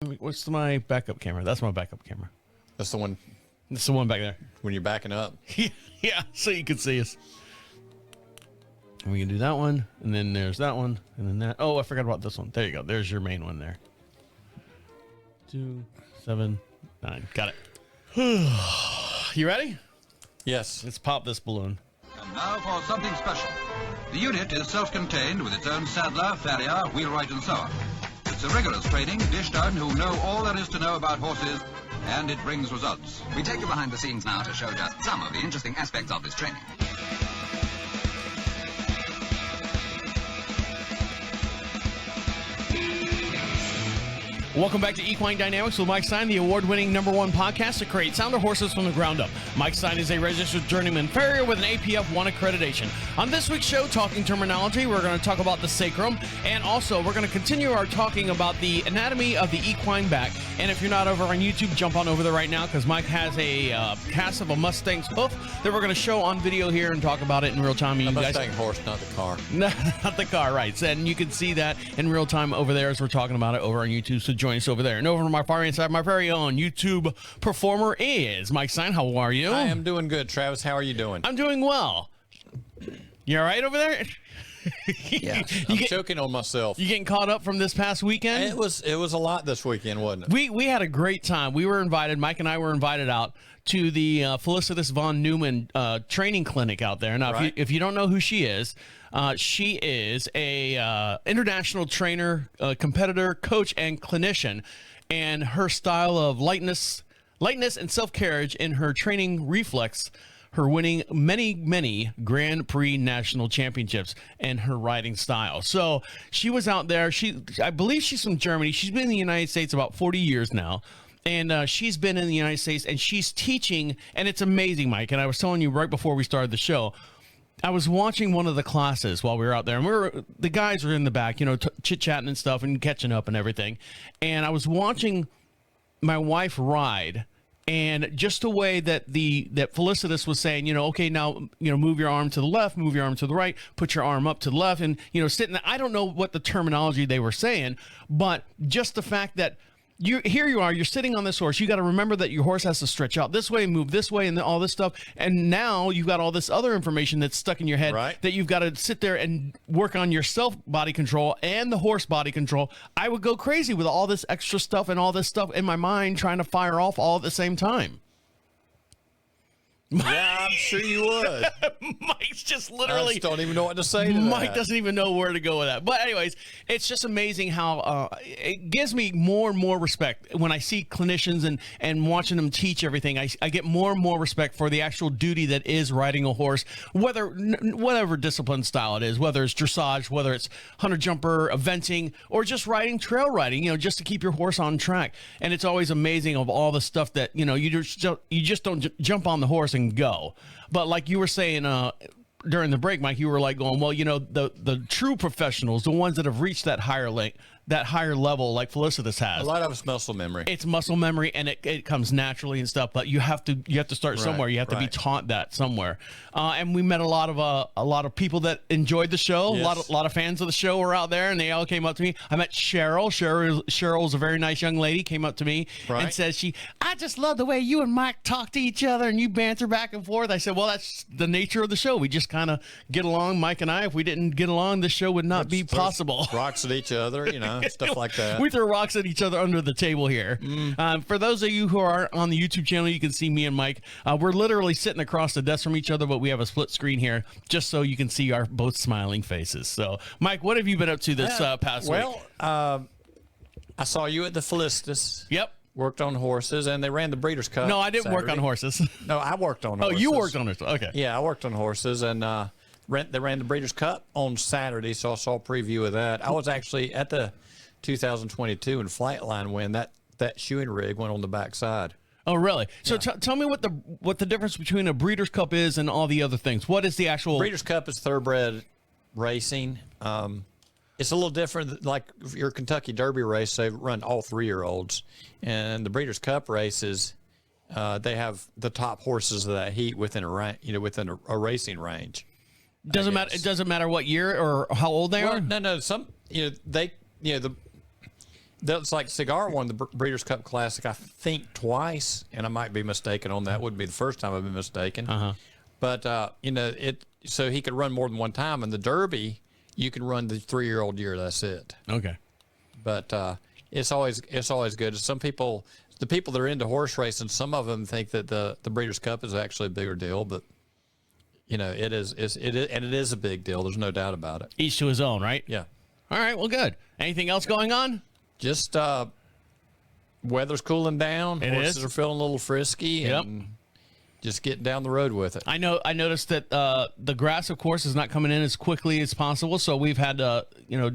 What's my backup camera? That's my backup camera. That's the one. That's the one back there. When you're backing up. Yeah, so you can see us. And we can do that one, and then there's that one, and then that. Oh, I forgot about this one. There you go. There's your main one there. 2, 7, 9. Got it. You ready? Yes. Let's pop this balloon. And now for something special. The unit is self-contained with its own saddler, farrier, wheelwright and so on. It's a rigorous training dished out who know all there is to know about horses, and it brings results. We take you behind the scenes now to show just some of the interesting aspects of this training. Welcome back to Equine Dynamics with Mike Stine, the award-winning #1 podcast to create sounder horses from the ground up. Mike Stine is a registered journeyman farrier with an APF 1 accreditation. On this week's show, Talking Terminology, we're going to talk about the sacrum, and also we're going to continue our talking about the anatomy of the equine back. And if you're not over on YouTube, jump on over there right now, because Mike has a cast of a Mustang's hoof that we're going to show on video here and talk about it in real time. The Mustang horse, not the car. Not the car, right. And you can see that in real time over there as we're talking about it over on YouTube, so join us over there. And over on my far right side, my very own YouTube performer is Mike Stine. How are you? I am doing good, Travis. How are you doing? I'm doing well. You all right over there? Yeah, I'm choking on myself. You getting caught up from this past weekend? It was a lot this weekend, wasn't it? We had a great time. We were invited, Mike and I were invited out to the Felicitas von Neumann training clinic out there. Now, Right. if you don't know who she is a international trainer, competitor, coach, and clinician. And her style of lightness and self-carriage in her training reflects her winning many Grand Prix national championships and her riding style. So she was out there. I believe she's from Germany. She's been in the United States about 40 years now. And she's been in the United States, and she's teaching, and it's amazing, Mike. And I was telling you right before we started the show, I was watching one of the classes while we were out there, and the guys were in the back, chit-chatting and stuff and catching up and everything. And I was watching my wife ride, and just the way that Felicitas was saying, okay, now, move your arm to the left, move your arm to the right, put your arm up to the left, and, sitting there. I don't know what the terminology they were saying, but just the fact that here you are, you're sitting on this horse. You got to remember that your horse has to stretch out this way, move this way, and all this stuff. And now you've got all this other information that's stuck in your head, right, that you've got to sit there and work on your self body control and the horse body control. I would go crazy with all this extra stuff and all this stuff in my mind trying to fire off all at the same time. Yeah, I'm sure you would. Mike's just literally... I just don't even know what to say to Mike that. doesn't even know where to go with that. But anyways, it's just amazing how it gives me more and more respect when I see clinicians and watching them teach everything. I get more and more respect for the actual duty that is riding a horse, whatever discipline style it is, whether it's dressage, whether it's hunter jumper, eventing, or just riding, trail riding, just to keep your horse on track. And it's always amazing of all the stuff that, you just don't jump on the horse and go. But like you were saying during the break, Mike, you were like going, well, the true professionals, the ones that have reached that higher level like Felicitas has. A lot of it's muscle memory. It's muscle memory, and it comes naturally and stuff. But you have to start somewhere. You have to be taught that somewhere. And we met a lot of people that enjoyed the show. Yes. A lot of fans of the show were out there, and they all came up to me. I met Cheryl. Cheryl's a very nice young lady. Came up to me and says, I just love the way you and Mike talk to each other and you banter back and forth. I said, well, that's the nature of the show. We just kind of get along, Mike and I. If we didn't get along, the show would not be possible. Rocks at each other, stuff like that. We throw rocks at each other under the table here. For those of you who are on the YouTube channel, you can see me and Mike. We're literally sitting across the desk from each other, but we have a split screen here just so you can see our both smiling faces. So, Mike, what have you been up to this past week? Well, I saw you at the Felicitas. Yep. Worked on horses, and they ran the Breeders' Cup. No, I didn't work on horses. No, I worked on horses. Oh, you worked on horses. Okay. Yeah, I worked on horses, and they ran the Breeders' Cup on Saturday, so I saw a preview of that. I was actually at the 2022 and Flightline when that shoeing rig went on the backside. Oh, really? So tell me what the difference between a Breeders' Cup is and all the other things. What is the actual... Breeders' Cup is thoroughbred racing. It's a little different. Like your Kentucky Derby race, they run all 3-year-olds. And the Breeders' Cup races, they have the top horses of that heat within a racing range. Doesn't matter. It doesn't matter what year or how old they are. No. The that's like Cigar won the Breeders' Cup Classic, I think twice, and I might be mistaken on that. Wouldn't be the first time I've been mistaken. But you know, so he could run more than one time. In the Derby, you can run the 3-year-old year. That's it. Okay. But it's always good. Some people, the people that are into horse racing, some of them think that the Breeders' Cup is actually a bigger deal, but you know, it is, and it is a big deal. There's no doubt about it. Each to his own, right? Yeah. All right. Well, good. Anything else going on? Just weather's cooling down. Horses are feeling a little frisky, and just getting down the road with it. I noticed that the grass, of course, is not coming in as quickly as possible, so we've had to,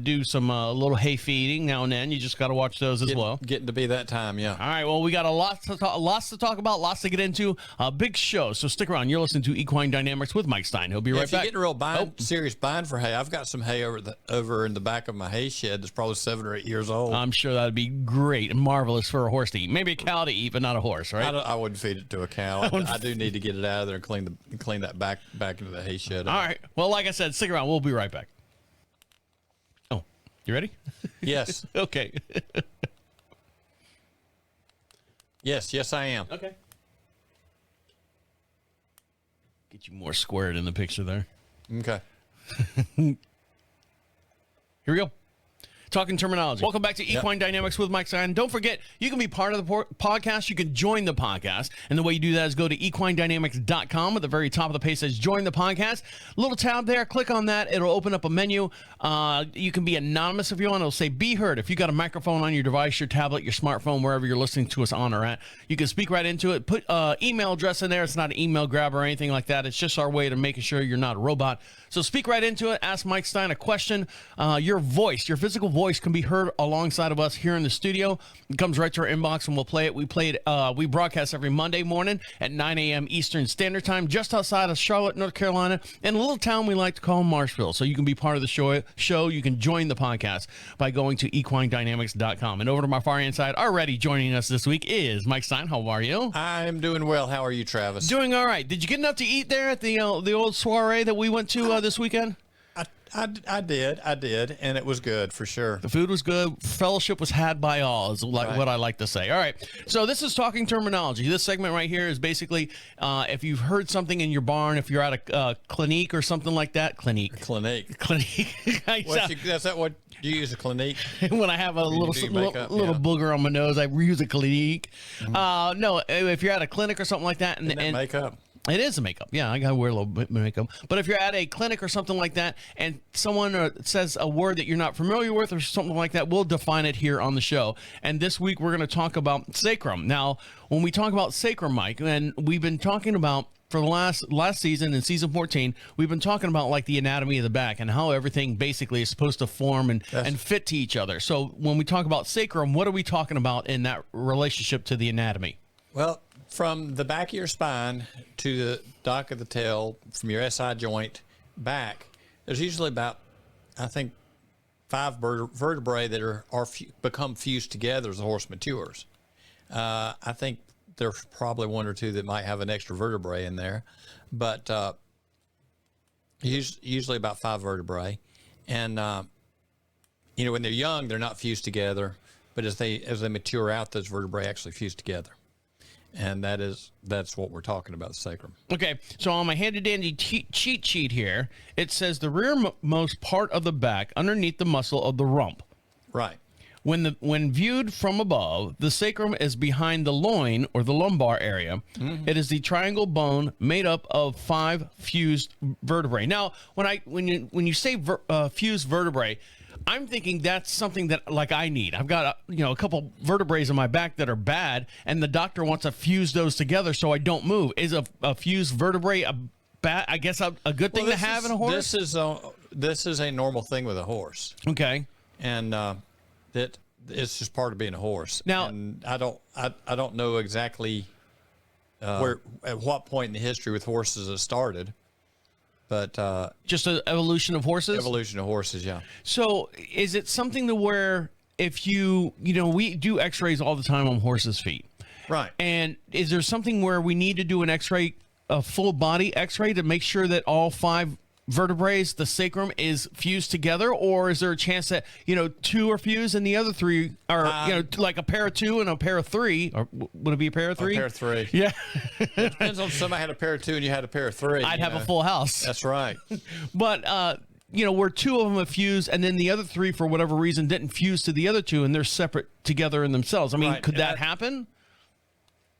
do some little hay feeding now and then. You just got to watch those as well. Getting to be that time, yeah. All right, well, we got lots to talk about, lots to get into. A big show, so stick around. You're listening to Equine Dynamics with Mike Stine. He'll be right back. If you're getting a real serious bind for hay, I've got some hay over in the back of my hay shed that's probably 7 or 8 years old. I'm sure that would be great and marvelous for a horse to eat. Maybe a cow to eat, but not a horse, right? I wouldn't feed it to a cow. I do need to get it out of there and clean that back into the hay shed. All right. Well, like I said, stick around. We'll be right back. Oh, you ready? Yes. Okay. Yes, I am. Okay. Get you more squared in the picture there. Okay. Here we go. Talking terminology. Welcome back to Equine Dynamics with Mike Stine. Don't forget, you can be part of the podcast. You can join the podcast. And the way you do that is go to equinedynamics.com. At the very top of the page says join the podcast. Little tab there. Click on that. It'll open up a menu. You can be anonymous if you want. It'll say be heard. If you got a microphone on your device, your tablet, your smartphone, wherever you're listening to us on or at, you can speak right into it. Put email address in there. It's not an email grab or anything like that. It's just our way to making sure you're not a robot. So speak right into it. Ask Mike Stine a question. Your voice, your physical voice can be heard alongside of us here in the studio. It comes right to our inbox and we'll play it. We broadcast every Monday morning at 9 a.m. Eastern Standard Time, just outside of Charlotte, North Carolina, in a little town we like to call Marshville. So you can be part of the show. You can join the podcast by going to equinedynamics.com. And over to my far hand side, already joining us this week is Mike Stine. How are you? I'm doing well. How are you, Travis? Doing all right. Did you get enough to eat there at the old soiree that we went to this weekend? I did, and it was good for sure. The food was good. Fellowship was had by all, is what I like to say. All right, so this is Talking Terminology. This segment right here is basically if you've heard something in your barn, if you're at a clinique or something like that. Clinique. That's that what you use, a clinique? When I have a little booger on my nose, I use a clinique. Mm-hmm. No, if you're at a clinic or something like that. And makeup. It is a makeup. Yeah, I got to wear a little bit of makeup. But if you're at a clinic or something like that and someone says a word that you're not familiar with or something like that, we'll define it here on the show. And this week we're going to talk about sacrum. Now, when we talk about sacrum, Mike, and we've been talking about for the last season, in season 14, we've been talking about like the anatomy of the back and how everything basically is supposed to form and fit to each other. So when we talk about sacrum, what are we talking about in that relationship to the anatomy? Well, from the back of your spine to the dock of the tail, from your SI joint back, there's usually about, I think, 5 vertebrae that are become fused together as the horse matures. I think there's probably 1 or 2 that might have an extra vertebrae in there, but usually about 5 vertebrae. And when they're young, they're not fused together, but as they mature out, those vertebrae actually fuse together. And that's what we're talking about, the sacrum. Okay, so on my handy-dandy cheat sheet here, it says the rearmost part of the back underneath the muscle of the rump. Right. When viewed from above, the sacrum is behind the loin or the lumbar area. Mm-hmm. It is the triangle bone made up of 5 fused vertebrae. Now, when you say fused vertebrae, I'm thinking that's something that like I need. I've got a couple vertebrae in my back that are bad, and the doctor wants to fuse those together so I don't move. Is a fused vertebrae a good thing to have in a horse? This is a normal thing with a horse. Okay, and that it's just part of being a horse. Now, and I don't know exactly at what point in the history with horses it started. But just an evolution of horses? Evolution of horses, yeah. So is it something to where if we do x-rays all the time on horses' feet. Right. And is there something where we need to do an x-ray, a full body x-ray to make sure that all 5 vertebrae, the sacrum, is fused together, or is there a chance that, you know, 2 are fused and the other 3 are, you know, like a pair of 2 and a pair of 3? Or would it be a pair of 3? A pair of 3. Yeah. It depends on if somebody had a pair of 2 and you had a pair of 3. I'd have a full house. That's right. But, you know, where 2 of them have fused and then the other 3, for whatever reason, didn't fuse to the other 2 and they're separate together in themselves. I mean, Right. could that happen?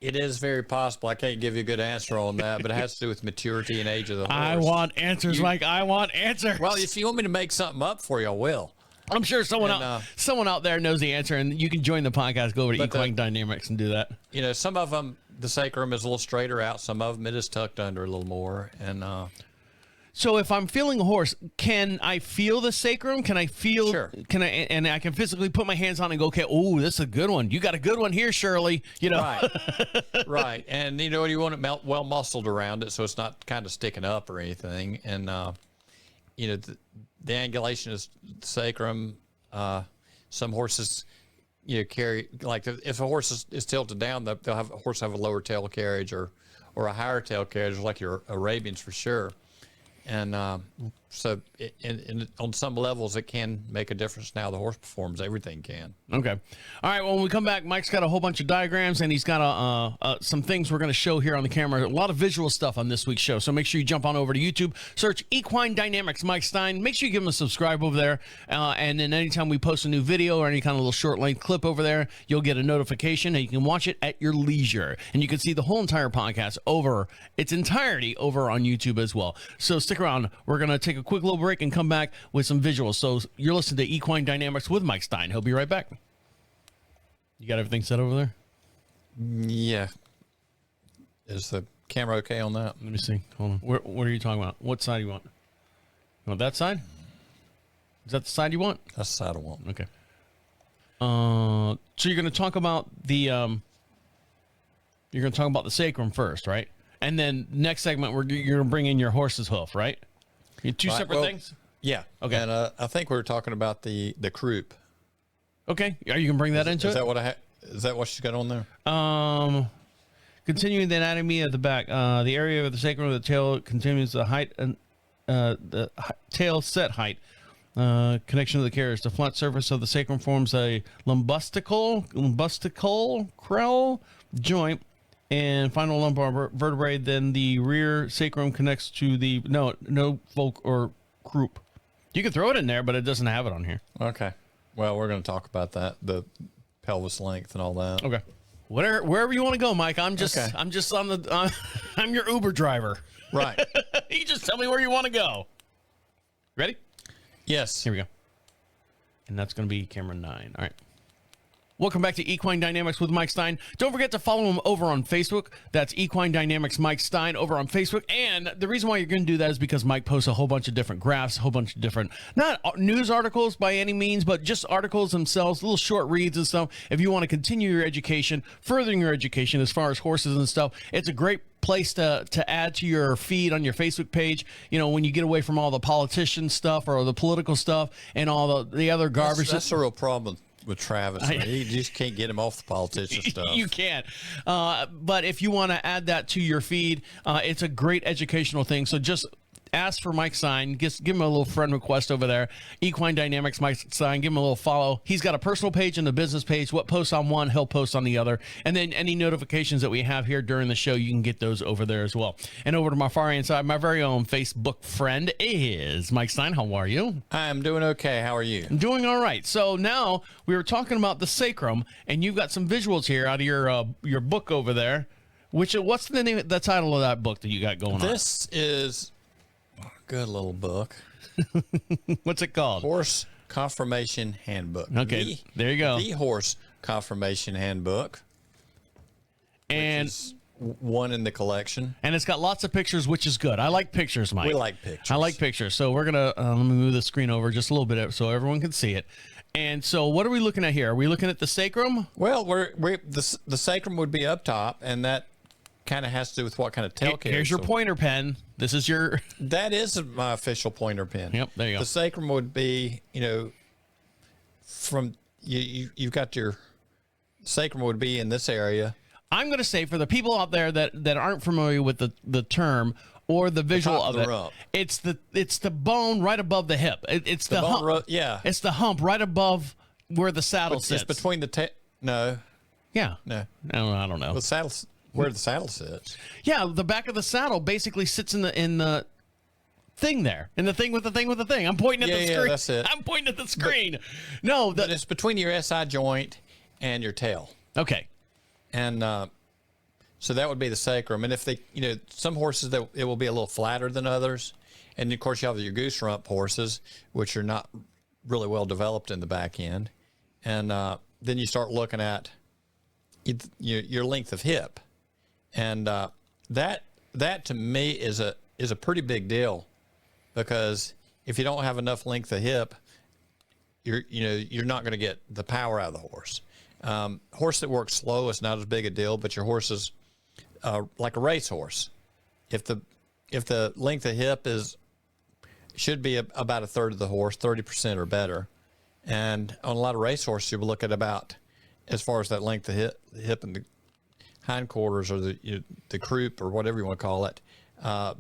It is very possible. I can't give you a good answer on that, but it has to do with maturity and age of the horse. I want answers, Mike. I want answers. Well, if you want me to make something up for you, I will. I'm sure someone out there knows the answer, and you can join the podcast. Go over to Equine Dynamics and do that. You know, some of them, the sacrum is a little straighter out. Some of them, it is tucked under a little more. And so, if I'm feeling a horse, can I feel the sacrum? Can I feel? Sure. Can I? And I can physically put my hands on it and go, okay, oh, this is a good one. You got a good one here, Shirley. You know. Right. Right. And you know, you want it well muscled around it, so it's not kind of sticking up or anything. And you know, the angulation is sacrum. Some horses, you know, carry, like if a horse is tilted down, they'll have a horse have a lower tail carriage or a higher tail carriage, like your Arabians for sure. And so on some levels, it can make a difference. Now the horse performs, everything can. Okay. All right. Well, when we come back, Mike's got a whole bunch of diagrams, and he's got some things we're going to show here on the camera. A lot of visual stuff on this week's show. So make sure you jump on over to YouTube, search Equine Dynamics Mike Stine. Make sure you give him a subscribe over there. And then anytime we post a new video or any kind of little short length clip over there, you'll get a notification, and you can watch it at your leisure. And you can see the whole entire podcast over its entirety over on YouTube as well. So stick around. We're going to take a quick little break and come back with some visuals. So you're listening to Equine Dynamics with Mike Stine. He'll be right back. You got everything set over there? Yeah. Is the camera okay on that? Let me see. Hold on. What are you talking about? What side do you want? You want that side? Is that the side you want? That's the side I want. Okay. So you're going to talk about the sacrum first, right? And then next segment, you're going to bring in your horse's hoof, right? Two separate things? Yeah. Okay. And I think we were talking about the croup. Okay. Are you going to bring that into it? Is that what she's got on there? Continuing the anatomy of the back, the area of the sacrum of the tail continues the height and the tail set height. Connection to the carriage. The flat surface of the sacrum forms a lumbustical crowel joint and final lumbar vertebrae. Then the rear sacrum connects to the no folk or croup. You can throw it in there, but it doesn't have it on here. Okay. Well, we're going to talk about that, the pelvis length and all that. Okay. Wherever you want to go, Mike. I'm just on the. I'm your Uber driver. Right. You just tell me where you want to go. Ready? Yes. Here we go. And that's going to be camera 9. All right. Welcome back to Equine Dynamics with Mike Stine. Don't forget to follow him over on Facebook. That's Equine Dynamics Mike Stine over on Facebook. And the reason why you're going to do that is because Mike posts a whole bunch of different graphs, a whole bunch of different, not news articles by any means, but just articles themselves, little short reads and stuff. If you want to continue your education, furthering your education as far as horses and stuff, it's a great place to add to your feed on your Facebook page. You know, when you get away from all the politician stuff or the political stuff and all the other garbage. That's a real problem with Travis. You just can't get him off the politician stuff. You can't. But if you want to add that to your feed, it's a great educational thing. So just ask for Mike Stine. Give him a little friend request over there. Equine Dynamics Mike Stine. Give him a little follow. He's got a personal page and a business page. What posts on one, he'll post on the other. And then any notifications that we have here during the show, you can get those over there as well. And over to my far hand side, my very own Facebook friend is Mike Stine. How are you? I'm doing okay. How are you? I'm doing all right. So now we were talking about the sacrum, and you've got some visuals here out of your book over there. What's the title of that book that you got going on? This is a good little book. What's it called? Horse Conformation Handbook. Okay, there you go. The Horse Conformation Handbook. And which is one in the collection. And it's got lots of pictures, which is good. I like pictures, Mike. We like pictures. I like pictures. So we're going to, let me move the screen over just a little bit so everyone can see it. And so what are we looking at here? Are we looking at the sacrum? Well, the sacrum would be up top, and that kind of has to do with what kind of tail carriage. Here's your pointer pen. This is your... That is my official pointer pen. Yep, there you go. The sacrum would be, from... You've got your... Sacrum would be in this area. I'm going to say for the people out there that aren't familiar with the term, or the visual top of of the it. rump. It's the bone right above the hip. It's the hump. Yeah. It's the hump right above where the saddle sits. It's between the no. Yeah. No. I don't know. The saddle, where the saddle sits. Yeah, the back of the saddle basically sits in the thing there, in the thing with the thing with the thing. I'm pointing at the screen. Yeah, that's it. I'm pointing at the screen. But it's between your SI joint and your tail. Okay. And so that would be the sacrum. And if they, some horses, it will be a little flatter than others. And of course, you have your goose rump horses, which are not really well developed in the back end. And then you start looking at your length of hip. And that to me is a pretty big deal, because if you don't have enough length of hip, you're not going to get the power out of the horse. Horse that works slow is not as big a deal, but your horse is like a racehorse. If the length of hip should be about a third of the horse, 30% or better, and on a lot of racehorses you will look at about, as far as that length of hip and the hindquarters or the croup or whatever you want to call it,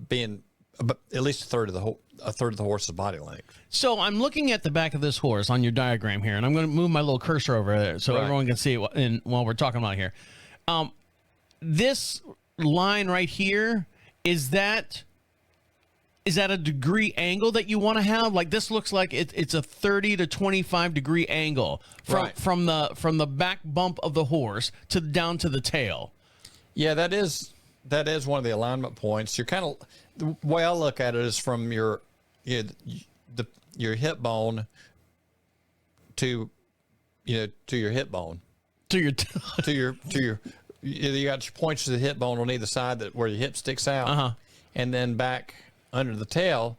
being at least a third of the horse's body length. So I'm looking at the back of this horse on your diagram here, and I'm going to move my little cursor over there so everyone can see it while we're talking about it here. This line right here, is that a degree angle that you want to have? Like, this looks like it's a 30 to 25 degree angle from the back bump of the horse down to the tail. Yeah, that is one of the alignment points. You're kind of, the way I look at it is from your hip bone to your hip bone you got your points of the hip bone on either side where your hip sticks out, and then back under the tail,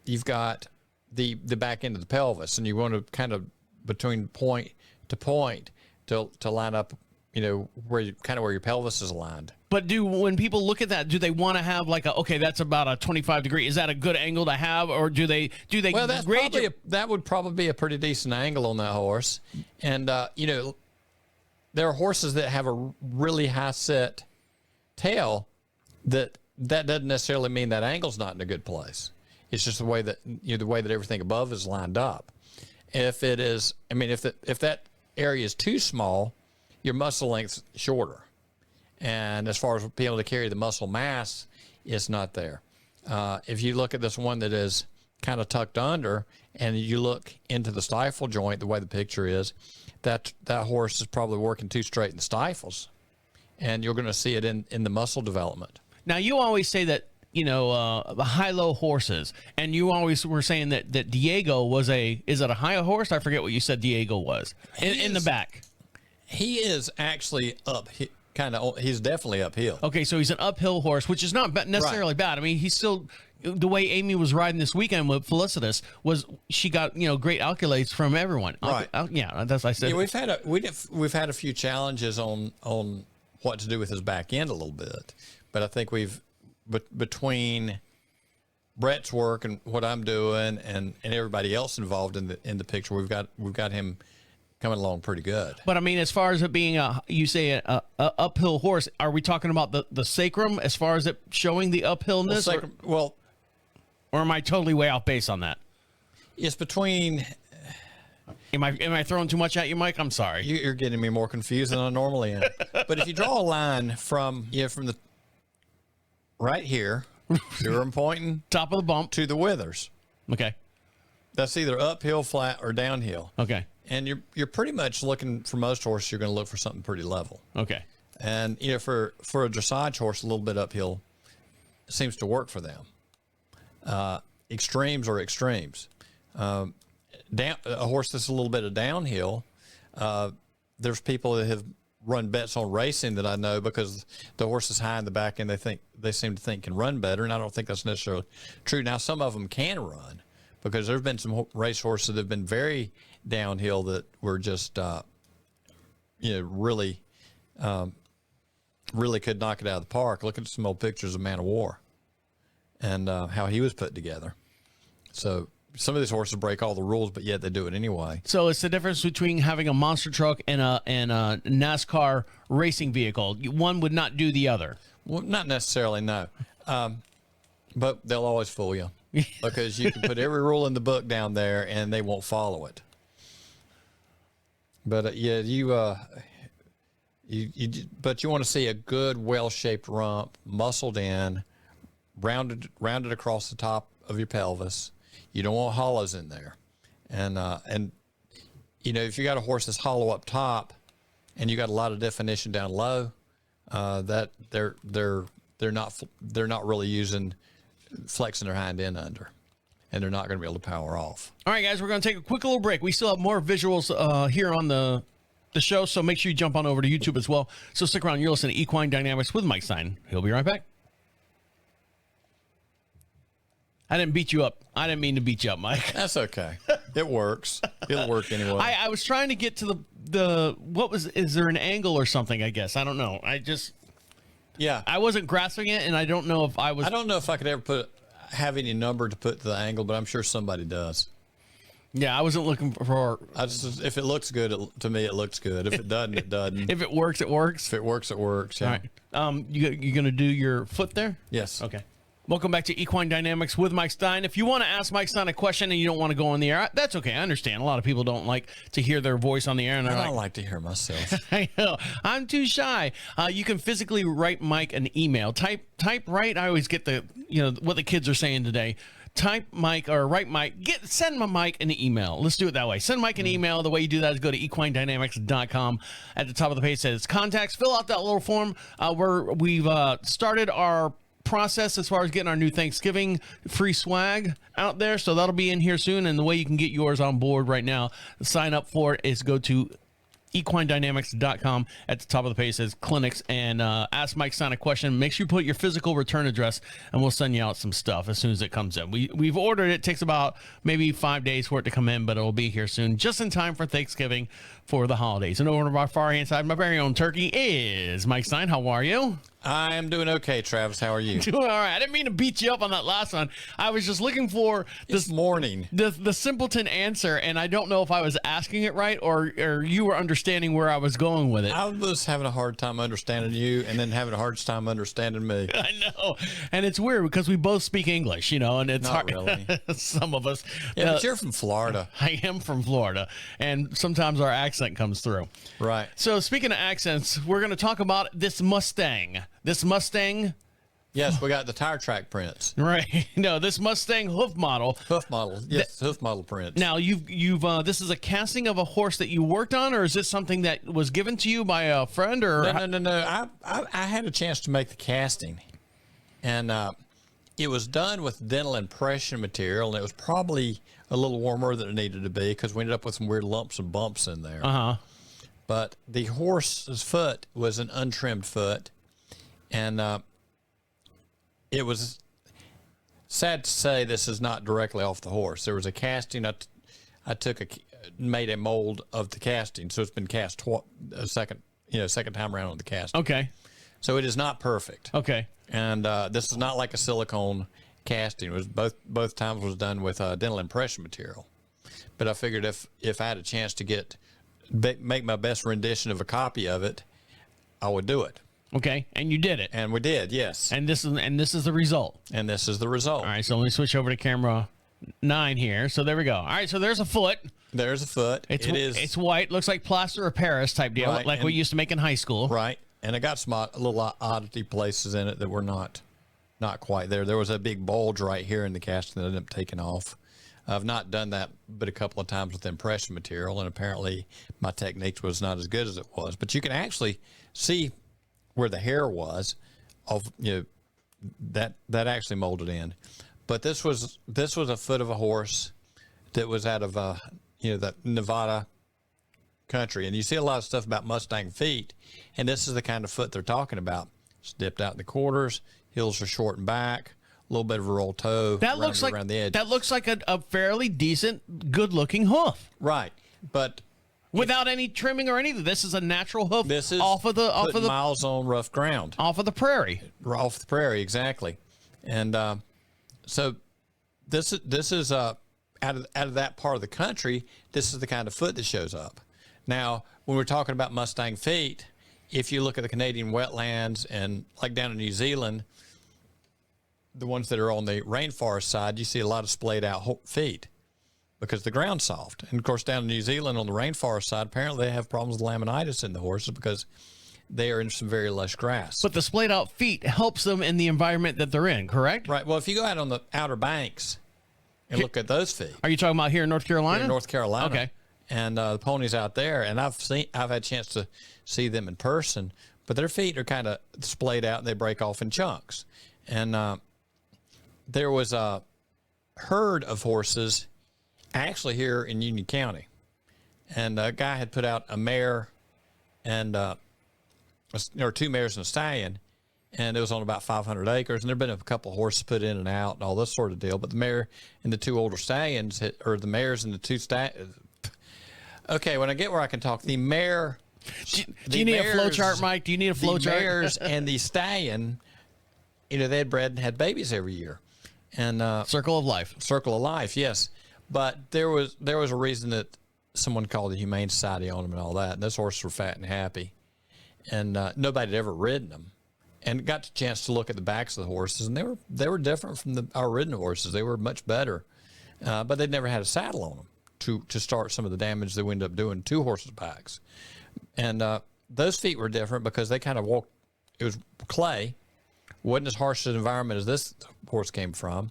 you've got the back end of the pelvis, and you want to kind of between point to point to line up, where your pelvis is aligned. But when people look at that, do they want to have like that's about a 25 degree? Is that a good angle to have, or do they? Well, that would probably be a pretty decent angle on that horse, and there are horses that have a really high set tail that doesn't necessarily mean that angle's not in a good place. It's just the way that everything above is lined up. If it is, if that area is too small, your muscle length's shorter. And as far as being able to carry the muscle mass, it's not there. If you look at this one that is kind of tucked under, and you look into the stifle joint, the way the picture is, that horse is probably working too straight in the stifles, and you're going to see it in the muscle development. Now, you always say that, the high-low horses, and you always were saying that Diego is it a high horse? I forget what you said Diego was in the back. He is actually he's definitely uphill. Okay, so he's an uphill horse, which is not necessarily bad. I mean, he's still, the way Amy was riding this weekend with Felicitas she got, great accolades from everyone. Right. Yeah, that's what I said. Yeah, we've had a few challenges on what to do with his back end a little bit, but I think between Brett's work and what I'm doing and everybody else involved in the picture, we've got him coming along pretty good. But I mean, as far as it being a uphill horse, are we talking about the sacrum as far as it showing the uphillness? Or am I totally way off base on that? It's between. Am I throwing too much at you, Mike? I'm sorry. You're getting me more confused than I normally am. But if you draw a line from the right here, see where I'm pointing? Top of the bump to the withers. Okay. That's either uphill, flat, or downhill. Okay. And you're pretty much looking, for most horses, you're going to look for something pretty level. Okay. And for a dressage horse, a little bit uphill seems to work for them. Extremes are extremes. A horse that's a little bit of downhill, there's people that have run bets on racing that I know because the horse is high in the back and they seem to think can run better, and I don't think that's necessarily true. Now, some of them can run because there's been some race horses that have been very downhill that were just really could knock it out of the park. Look at some old pictures of Man of War and how he was put together. So some of these horses break all the rules, but yet they do it anyway. So it's the difference between having a monster truck and a NASCAR racing vehicle. One would not do the other. Well, not necessarily, no. But they'll always fool you because you can put every rule in the book down there and they won't follow it. But yeah, but you want to see a good, well-shaped rump, muscled in, rounded across the top of your pelvis. You don't want hollows in there, and you know, if you got a horse that's hollow up top, and you got a lot of definition down low, that they're not really flexing their hind end under, and they're not going to be able to power off. All right, guys, we're going to take a quick little break. We still have more visuals here on the show, so make sure you jump on over to YouTube as well. So stick around. You're listening to Equine Dynamics with Mike Stine. He'll be right back. I didn't beat you up. I didn't mean to beat you up, Mike. That's okay. It works. It'll work anyway. I was trying to get to is there an angle or something, I guess? I don't know. I wasn't grasping it, and I don't know if I don't know if I could ever have any number to put to the angle, but I'm sure somebody does. Yeah, I wasn't looking for. If it looks good, to me, it looks good. If it doesn't, it doesn't. If it works, it works. If it works, it works. Yeah. All right. You gonna do your foot there? Yes. Okay. Welcome back to Equine Dynamics with Mike Stine. If you want to ask Mike Stine a question and you don't want to go on the air, that's okay. I understand. A lot of people don't like to hear their voice on the air. And I don't like to hear myself. I know. I'm too shy. You can physically write Mike an email. Type right. I always get what the kids are saying today. Type Mike or write Mike. Send my Mike an email. Let's do it that way. Send Mike an email. The way you do that is go to equinedynamics.com. At the top of the page it says contacts. Fill out that little form where we've started our process as far as getting our new Thanksgiving free swag out there. So that'll be in here soon. And the way you can get yours on board right now, sign up for it, is go to equinedynamics.com. At the top of the page says clinics, and ask Mike Stine a question. Make sure you put your physical return address, and we'll send you out some stuff as soon as it comes in. We've ordered it. It takes about maybe 5 days for it to come in, but it'll be here soon, just in time for Thanksgiving for the holidays. And over to my far hand side, my very own turkey is Mike Stine. How are you? I am doing okay, Travis. How are you? Doing all right. I didn't mean to beat you up on that last one. I was just looking for this morning the simpleton answer, and I don't know if I was asking it right or you were understanding where I was going with it. I was having a hard time understanding you, and then having a hard time understanding me. I know, and it's weird because we both speak English, and it's not hard. Really. Some of us. Yeah, but you're from Florida. I am from Florida, and sometimes our accent comes through. Right. So speaking of accents, we're going to talk about this Mustang. Yes, we got the tire track prints. Right. No, this Mustang hoof model. Hoof model. Yes, hoof model prints. Now, you've this is a casting of a horse that you worked on, or is this something that was given to you by a friend? Or No. I had a chance to make the casting, and it was done with dental impression material, and it was probably a little warmer than it needed to be because we ended up with some weird lumps and bumps in there. But the horse's foot was an untrimmed foot, and it was sad to say this is not directly off the horse. There was a casting. I made a mold of the casting, so it's been cast second time around on the casting. Okay. So it is not perfect. Okay. And this is not like a silicone casting. It was both times was done with dental impression material. But I figured if I had a chance to make my best rendition of a copy of it, I would do it. Okay, and you did it. And we did, yes. And this is the result. And this is the result. All right, so let me switch over to camera 9 here. So there we go. All right, so there's a foot. There's a foot. It's white. Looks like plaster of Paris type deal, right, like we used to make in high school. Right, and it got some little oddity places in it that were not quite there. There was a big bulge right here in the casting that ended up taking off. I've not done that but a couple of times with impression material, and apparently my technique was not as good as it was. But you can actually see where the hair was that actually molded in. But this was a foot of a horse that was out of that Nevada country, and you see a lot of stuff about Mustang feet, and this is the kind of foot they're talking about. It's dipped out in the quarters, heels are short and back, a little bit of a roll toe around the edge. That looks like a fairly decent, good-looking hoof. Right, but without any trimming or anything. This is a natural hoof. This is off of the miles on rough ground. Off of the prairie. Off the prairie, exactly. And so this is out of that part of the country. This is the kind of foot that shows up. Now, when we're talking about Mustang feet, if you look at the Canadian wetlands and like down in New Zealand, the ones that are on the rainforest side, you see a lot of splayed out feet because the ground's soft. And of course, down in New Zealand on the rainforest side, apparently they have problems with laminitis in the horses because they are in some very lush grass. But the splayed out feet helps them in the environment that they're in, correct? Right. Well, if you go out on the Outer Banks and look at those feet. Are you talking about here in North Carolina? Here in North Carolina. Okay. And the ponies out there, and I've had a chance to see them in person, but their feet are kind of splayed out and they break off in chunks. And there was a herd of horses actually here in Union County, and a guy had put out a mare and or 2 mares and a stallion, and it was on about 500 acres, and there'd been a couple of horses put in and out and all this sort of deal, but the mare and the 2 older stallions or the mares and the 2 stallions. Okay, when I get where I can talk, the mare. Do you need a flow chart, Mike? Do you need a flow chart? The mares and the stallion, they had bred and had babies every year, and Circle of life. Circle of life, yes. But there was a reason that someone called the Humane Society on them and all that. And those horses were fat and happy, and nobody had ever ridden them, and got the chance to look at the backs of the horses, and they were different from our ridden horses. They were much better, but they'd never had a saddle on them to start some of the damage they wound up doing to horses' backs. And those feet were different because they kind of walked. It was clay, wasn't as harsh an environment as this horse came from,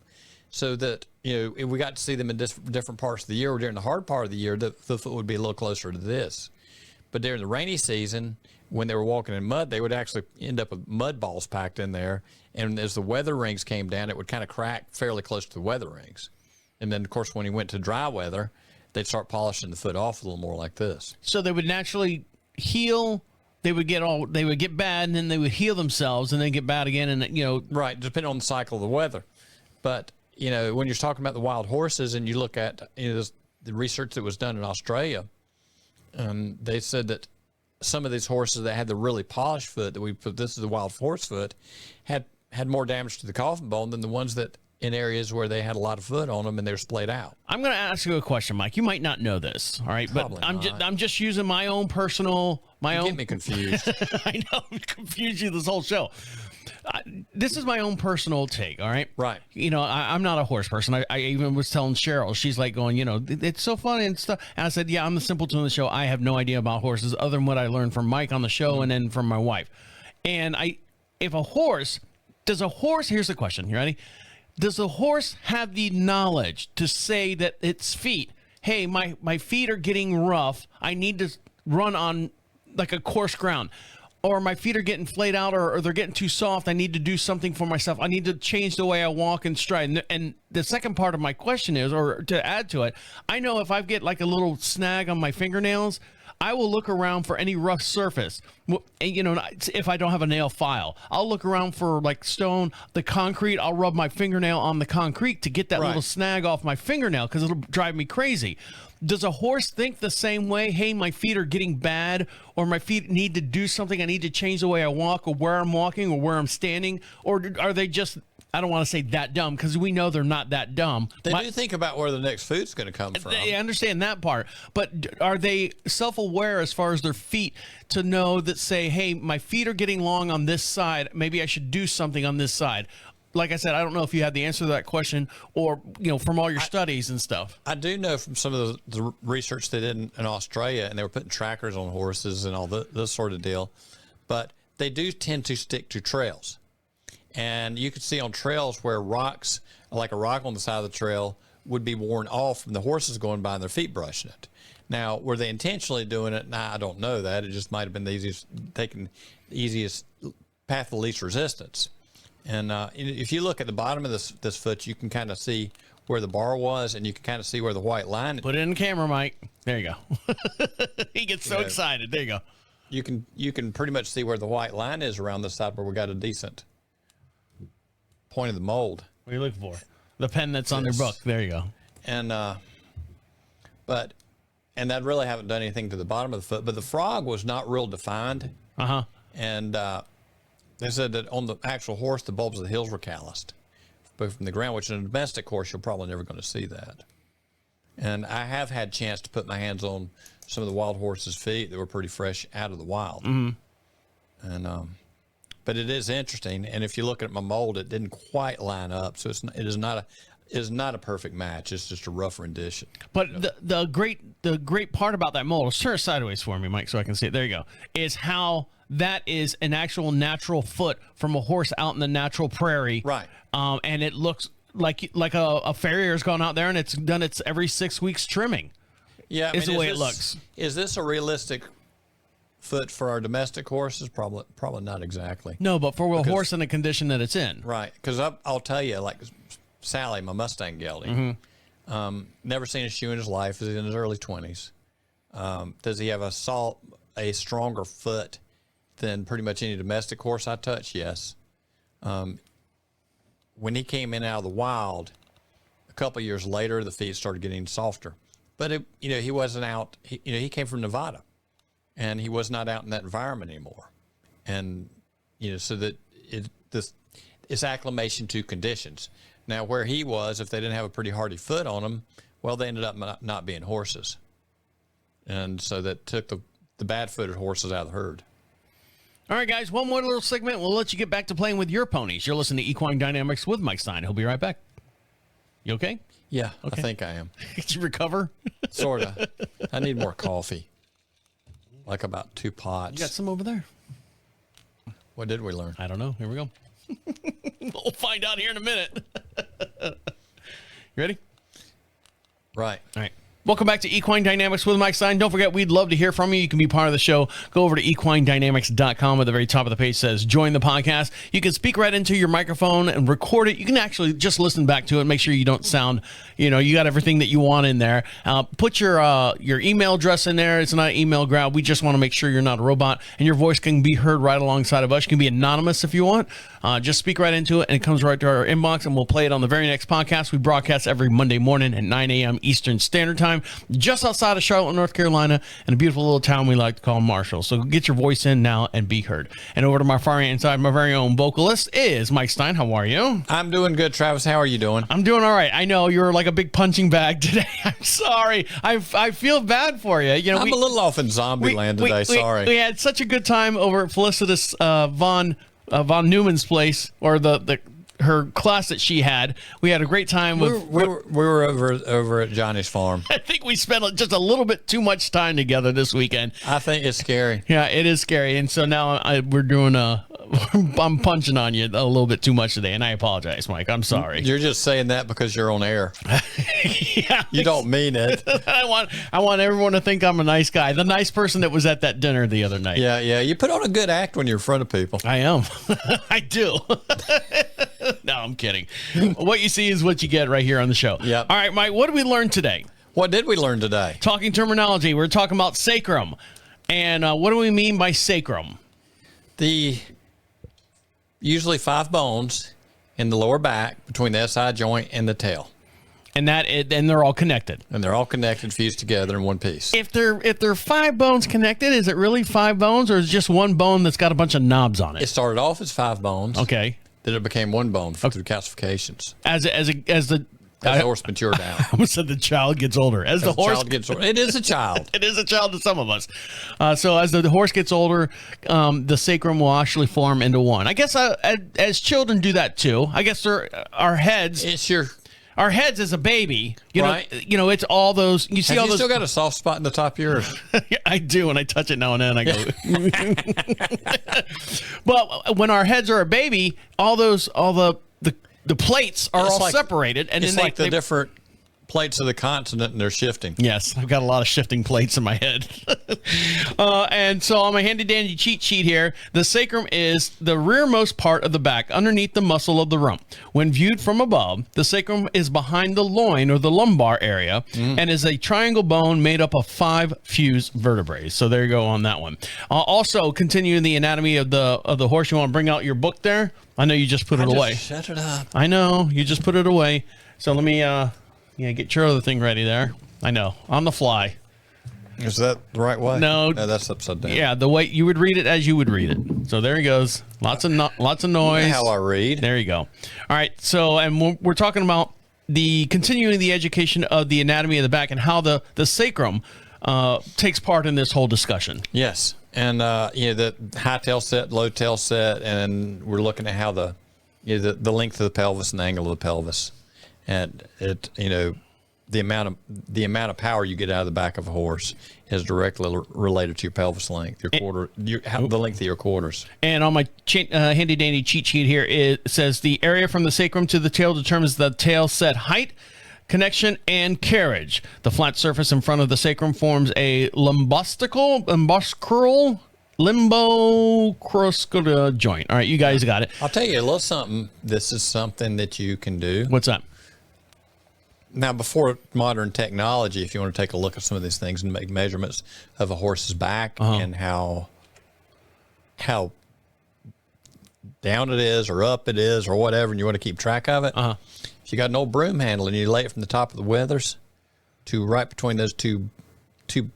so that we got to see them in different parts of the year. Or during the hard part of the year, the foot would be a little closer to this. But during the rainy season, when they were walking in mud, they would actually end up with mud balls packed in there. And as the weather rings came down, it would kind of crack fairly close to the weather rings. And then, of course, when he went to dry weather, they'd start polishing the foot off a little more like this. So they would naturally heal. They would get bad, and then they would heal themselves, and then get bad again, and right, depending on the cycle of the weather. But when you're talking about the wild horses, and you look at the research that was done in Australia, they said that some of these horses that had the really polished foot that we put, this is the wild horse foot, had more damage to the coffin bone than the ones that in areas where they had a lot of foot on them and they're splayed out. I'm going to ask you a question, Mike. You might not know this, all right? Probably but I'm just using my own personal, Get me confused. I know, I'm confused you this whole show. This is my own personal take, all right? Right. I'm not a horse person. I even was telling Cheryl, she's like going, it's so funny and stuff. And I said, yeah, I'm the simpleton of the show. I have no idea about horses other than what I learned from Mike on the show and then from my wife. And here's the question. You ready? Does the horse have the knowledge to say that its feet, hey, my feet are getting rough, I need to run on like a coarse ground, or my feet are getting flayed out, or they're getting too soft, I need to do something for myself, I need to change the way I walk and stride. And the second part of my question is, or to add to it, I know if I get like a little snag on my fingernails, I will look around for any rough surface. If I don't have a nail file, I'll look around for like stone, the concrete. I'll rub my fingernail on the concrete to get that little snag off my fingernail because it'll drive me crazy. Does a horse think the same way? Hey, my feet are getting bad, or my feet need to do something. I need to change the way I walk, or where I'm walking, or where I'm standing. Or are they just, I don't want to say that dumb, because we know they're not that dumb. They do think about where the next food's going to come from. I understand that part. But are they self-aware as far as their feet to know that, say, hey, my feet are getting long on this side. Maybe I should do something on this side. Like I said, I don't know if you had the answer to that question or, from all your studies and stuff. I do know from some of the research they did in Australia, and they were putting trackers on horses and all this sort of deal, but they do tend to stick to trails. And you can see on trails where rocks, like a rock on the side of the trail, would be worn off from the horses going by and their feet brushing it. Now, were they intentionally doing it? Nah, I don't know that. It just might have been the easiest path of least resistance. And if you look at the bottom of this foot, you can kind of see where the bar was, and you can kind of see where the white line. Put it in the camera, Mike. There you go. He gets so excited. There you go. You can pretty much see where the white line is around this side where we got a decent point of the mold. What are you looking for? The pen that's on their book. There you go. And that really haven't done anything to the bottom of the foot, but the frog was not real defined. And they said that on the actual horse, the bulbs of the heels were calloused, but from the ground, which in a domestic horse, you're probably never going to see that. And I have had a chance to put my hands on some of the wild horses' feet that were pretty fresh out of the wild. And but it is interesting. And if you look at my mold, it didn't quite line up. So it is not a perfect match. It's just a rough rendition. But the great part about that mold, turn it sideways for me, Mike, so I can see it. There you go. Is how that is an actual natural foot from a horse out in the natural prairie. Right. And it looks like a farrier's gone out there and it's done its every 6 weeks trimming. Yeah, is the way it looks. Is this a realistic foot for our domestic horses? Probably not exactly. No, but for a horse in the condition that it's in. Right, because I'll tell you, like Sally, my Mustang gelding, never seen a shoe in his life. He's in his early 20s. Does he have a stronger foot than pretty much any domestic horse I touch? Yes. When he came in out of the wild, a couple of years later, the feet started getting softer. But he wasn't out. He came from Nevada, and he was not out in that environment anymore. And so that it's acclimation to conditions. Now, where he was, if they didn't have a pretty hardy foot on them, well, they ended up not being horses. And so that took the bad-footed horses out of the herd. All right, guys, one more little segment. We'll let you get back to playing with your ponies. You're listening to Equine Dynamics with Mike Stine. He'll be right back. You okay? Yeah, okay. I think I am. Did you recover? Sort of. I need more coffee. Like about 2 pots. You got some over there. What did we learn? I don't know. Here we go. We'll find out here in a minute. You ready? Right. All right. Welcome back to Equine Dynamics with Mike Stine. Don't forget, we'd love to hear from you. You can be part of the show. Go over to equinedynamics.com. At the very top of the page says, join the podcast. You can speak right into your microphone and record it. You can actually just listen back to it. Make sure you don't sound, you got everything that you want in there. Put your email address in there. It's not an email grab. We just want to make sure you're not a robot and your voice can be heard right alongside of us. You can be anonymous if you want. Just speak right into it and it comes right to our inbox and we'll play it on the very next podcast. We broadcast every Monday morning at 9 a.m. Eastern Standard Time, just outside of Charlotte, North Carolina, in a beautiful little town we like to call Marshall. So get your voice in now and be heard. And over to my far right side, my very own vocalist is Mike Stine. How are you? I'm doing good, Travis. How are you doing? I'm doing all right. I know you're like a big punching bag today. I'm sorry. I feel bad for you. I'm a little off in zombie land today. Sorry. We had such a good time over at Felicitas von Neumann's place, or her class that she had. We had a great time with. We were over at Johnny's farm. I think we spent just a little bit too much time together this weekend. I think it's scary. Yeah, it is scary, and so now we're doing I'm punching on you a little bit too much today, and I apologize, Mike. I'm sorry. You're just saying that because you're on air. Yeah, you don't mean it. I want everyone to think I'm a nice guy, the nice person that was at that dinner the other night. Yeah. You put on a good act when you're in front of people. I am. I do. No, I'm kidding. What you see is what you get right here on the show. Yep. All right, Mike, what did we learn today? What did we learn today? Talking terminology. We're talking about sacrum. And what do we mean by sacrum? The usually 5 bones in the lower back between the SI joint and the tail. And they're all connected. And they're all connected, fused together in one piece. If they're 5 bones connected, is it really 5 bones, or is it just one bone that's got a bunch of knobs on it? It started off as 5 bones. Okay. Then it became 1 bone through calcifications. As the horse matured out. I almost said the child gets older. As the horse gets older. It is a child. It is a child to some of us. So as the horse gets older, the sacrum will actually form into one. I guess as children do that too. I guess our heads. Our heads as a baby, right. It's all those. You see Have all you those. Still got a soft spot in the top of yours? I do, and I touch it now and then. I go. But when our heads are a baby, all the plates are all separated, and it's then like the different plates of the continent, and they're shifting. Yes, I've got a lot of shifting plates in my head. And so on my handy dandy cheat sheet here, the sacrum is the rearmost part of the back underneath the muscle of the rump. When viewed from above, the sacrum is behind the loin or the lumbar area and is a triangle bone made up of 5 fused vertebrae. So there you go on that one. Also, continuing the anatomy of the horse, you want to bring out your book there? I know you just put it away. Shut it up. I know, you just put it away. So let me get your other thing ready there. I know, on the fly. Is that the right way? No, that's upside down. Yeah, the way you would read it as you would read it. So there he goes. Lots of noise. You know how I read. There you go. All right. So, and we're talking about continuing the education of the anatomy of the back and how the sacrum takes part in this whole discussion. Yes, and the high tail set, low tail set, and we're looking at how the length of the pelvis and the angle of the pelvis, and the amount of power you get out of the back of a horse is directly related to your pelvis length, the length of your quarters. And on my handy dandy cheat sheet here, it says the area from the sacrum to the tail determines the tail set height, connection, and carriage. The flat surface in front of the sacrum forms a lumbosacral joint. All right, you guys got it. I'll tell you a little something. This is something that you can do. What's that? Now, before modern technology, if you want to take a look at some of these things and make measurements of a horse's back and how down it is or up it is or whatever, and you want to keep track of it, if you got an old broom handle and you lay it from the top of the withers to right between those the 2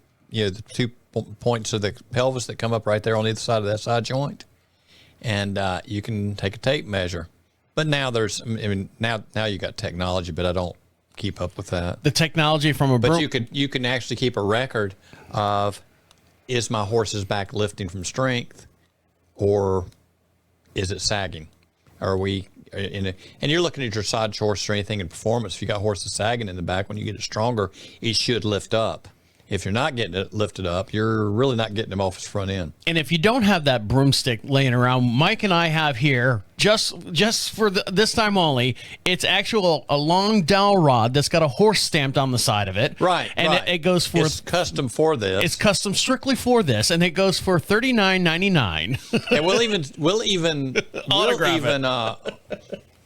points of the pelvis that come up right there on either side of that side joint, and you can take a tape measure. But now now you got technology, but I don't keep up with that. The technology from a broom. But you can actually keep a record of, is my horse's back lifting from strength, or is it sagging? Are we and you're looking at your side horse or anything in performance. If you got horses sagging in the back, when you get it stronger, it should lift up. If you're not getting it lifted up, you're really not getting them off his front end. And if you don't have that broomstick laying around, Mike and I have here, just for this time only, it's a long dowel rod that's got a horse stamped on the side of it. Right. And it goes for... It's custom for this. It's custom strictly for this, and it goes for $39.99. And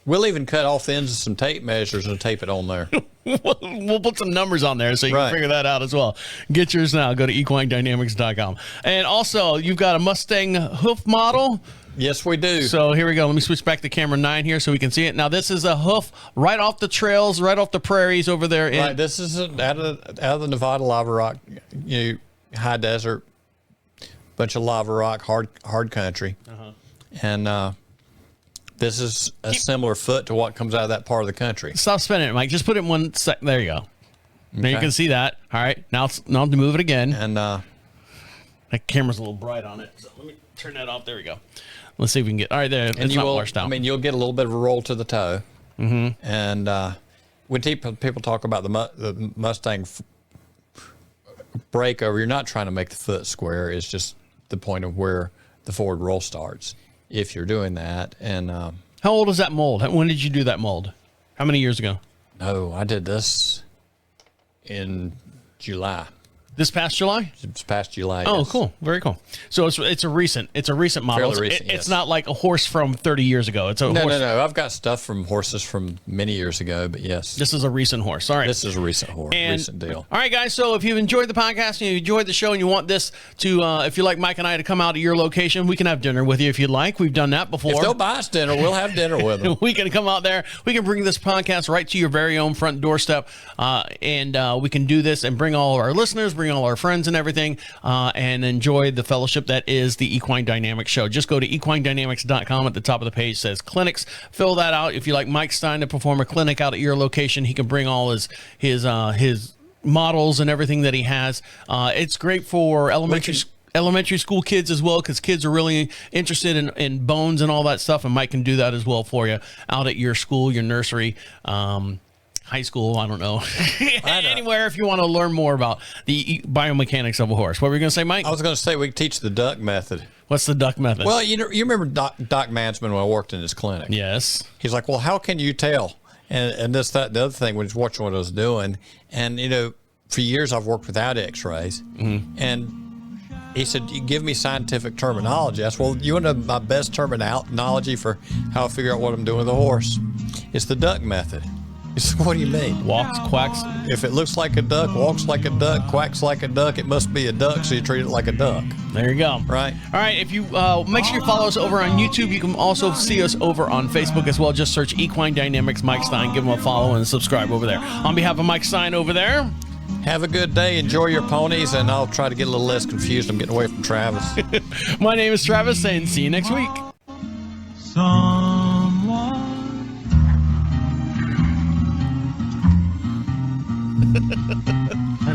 we'll even cut off the ends of some tape measures and tape it on there. We'll put some numbers on there so you can figure that out as well. Get yours now. Go to equinedynamics.com. And also, you've got a Mustang hoof model. Yes, we do. So here we go. Let me switch back to camera 9 here so we can see it. Now, this is a hoof right off the trails, right off the prairies over there. Right. This is out of the Nevada lava rock, high desert, bunch of lava rock, hard country. And this is a similar foot to what comes out of that part of the country. Stop spinning it, Mike. Just put it in one sec. There you go. Now you can see that. All right. Now to move it again. And that camera's a little bright on it. So let me turn that off. There we go. Let's see if we can get. All right, there. And it's not washed out. You'll get a little bit of a roll to the toe. And when people talk about the Mustang breakover, you're not trying to make the foot square. It's just the point of where the forward roll starts, if you're doing that. And how old is that mold? When did you do that mold? How many years ago? No, I did this in July. This past July? This past July. Oh, yes. cool. Very cool. So it's a recent model. Fairly recent, it's not like a horse from 30 years ago. It's a horse. No. I've got stuff from horses from many years ago, but yes. This is a recent horse. All right. This is a recent horse. Recent deal. All right, guys. So if you've enjoyed the podcast and you enjoyed the show and you want this to, if you like Mike and I to come out to your location, we can have dinner with you if you'd like. We've done that before. If they'll buy us dinner, we'll have dinner with them. We can come out there. We can bring this podcast right to your very own front doorstep. And we can do this and bring all our listeners, bring all our friends and everything, and enjoy the fellowship that is the Equine Dynamics Show. Just go to equinedynamics.com. At the top of the page says clinics. Fill that out. If you like Mike Stine to perform a clinic out at your location, he can bring all his models and everything that he has. It's great for elementary school kids as well, because kids are really interested in bones and all that stuff, and Mike can do that as well for you out at your school, your nursery, high school, I don't know. Anywhere if you want to learn more about the biomechanics of a horse. What were you going to say, Mike? I was going to say we teach the duck method. What's the duck method? Well, you remember Doc Mansman when I worked in his clinic? Yes. He's like, well, how can you tell? And this, that, the other thing was watching what I was doing. And, for years I've worked without x-rays. And he said, you give me scientific terminology. I said, well, you want to know my best terminology for how I figure out what I'm doing with a horse? It's the duck method. He said, what do you mean? Walks, quacks. If it looks like a duck, walks like a duck, quacks like a duck, it must be a duck, so you treat it like a duck. There you go. Right. All right. If you make sure you follow us over on YouTube, you can also see us over on Facebook as well. Just search Equine Dynamics Mike Stine. Give him a follow and subscribe over there. On behalf of Mike Stine over there. Have a good day. Enjoy your ponies, and I'll try to get a little less confused. I'm getting away from Travis. My name is Travis, and see you next week. Someone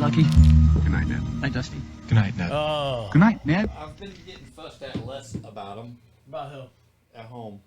Lucky. Good night, Ned. Night, Dusty. Good night, Ned. Oh. Good night, Ned. I've been getting fussed at less about them About who? at home.